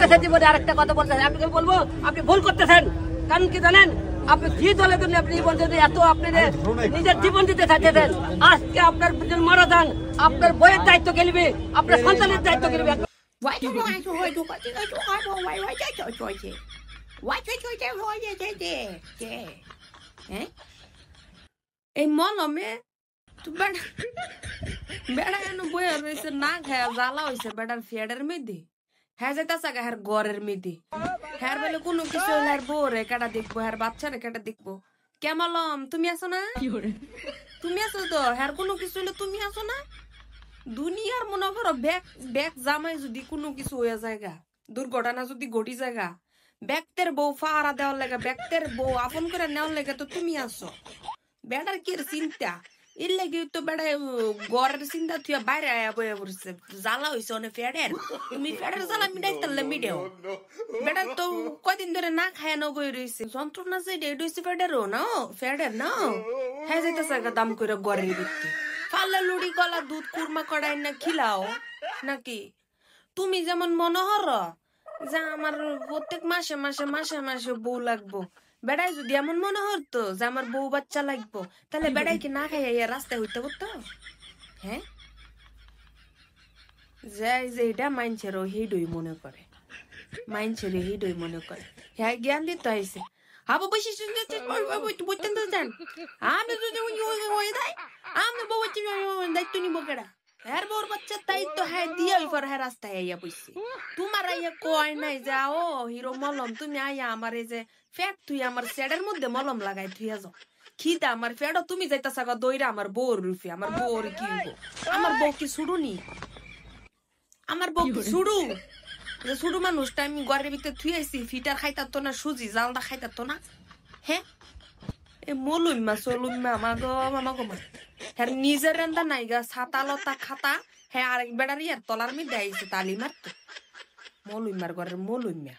দেশের জীবনে আরেকটা কথা বলতেছেন, আপনাকে বলবো আপনি ভুল করতেছেন। কারণ কি জানেন, আপনি কি দলের জন্য আপনি জীবন দিতে এত আপনি নিজের জীবন দিতে চাইতেছেন, আজকে আপনার মারা যান, আপনার বইয়ের দায়িত্ব কে নিবে, আপনার সন্তানের দায়িত্ব কে নিবে? এই মলমে বেড়া এনে বইয়া রয়েছে না খায়া জ্বালা হয়েছে বেড়ার ফিয়াডের মেয়েদি। হ্যাঁ যাইতাছে হ্যার ঘরের মেয়েদি, হ্যার বেলে কোনো কিছু হ্যার বউ রে কেটা দেখবো, হ্যার বাচ্চা রে কেটা দেখবো। কেমলম তুমি আছো না? তুমি আছো তো? হ্যার কোনো কিছু হলে তুমি আছো না? দুনিয়ার মনে করো ব্যাগ ব্যাগ জামাই যদি কোনো কিছু হয়ে যায়গা, দুর্ঘটনা যদি ঘটি যায়গা, ব্যক্তের বউ ফাহারা দেওয়ার লেগে, ব্যক্তের বউ আপন করে নেওয়ার লেগে তো তুমি আছো। বেড়ার কি চিন্তা এর লেগে তো বেড়ায় ঘরের চিন্তা তুই বাইরে আয়া বয়ে পড়ছে, জ্বালা হয়েছে অনেক ফেডের। তুমি ফেডের জ্বালা মিটাই তাহলে মিটেও। বেড়ার তো কয়দিন ধরে না খায় না বয়ে রয়েছে, যন্ত্রণা যে ডেড হয়েছে ফেডেরও না, ফেডের না হ্যাঁ যাইতেছে দাম করে ঘরের ভিত্তি ফাল্লা লুড়ি কলা দুধ কুরমা কড়াই না খিলাও নাকি? তুমি যেমন মনে হর যে আমার প্রত্যেক মাসে মাসে মাসে মাসে বউ লাগবো, বেড়াই যদি এমন মনে হতো যে আমার বউ বাচ্চা লাগবো, তাহলে বেড়াই কি না খাইয়া রাস্তায় হইতে করতো? হ্যাঁ, যাই যে এটা মাইনছের হিডই মনে করে, মাইনছের হিডই মনে করে। হ্যাঁ জ্ঞান দিতে হয়েছে হাবো বেশি বুঝতেন তো জান আমি যদি আমি বউ দায়িত্ব নিব কেডা? হ্যার বউর বাচ্চার দায়িত্ব হ্যাঁ দিয়ে পর হ্যাঁ রাস্তায় আইয়া বসছি। তোমার আইয়া কয় নাই যে ও হিরো মলম তুমি আইয়া আমার এই যে ফ্যাট তুই আমার সেডের মধ্যে মলম লাগাই থুইয়া যাও, খিদা আমার ফ্যাটও তুমি যাইতাছ দইরা আমার বউর রুফি, আমার বউর কি হইব? আমার বউ কি শুরুনি? আমার বউ কি শুরু? যে শুরু মানুষটা আমি ঘরের ভিতরে থুইয়াছি, ফিটার খাইতাতো না, সুজি জালদা খাইতাতো না। হ্যাঁ এ মলুম্মা চলুম্মা আমাগো মামাগো মা হ্যাঁ নিজের রান্দা নাইগা ছাতা লতা খাতা হ্যাঁ আরেক বেড়ারি আর তলার মধ্যে আইছে তালি মারতো। মলুম্মার ঘরের মলুম্মা।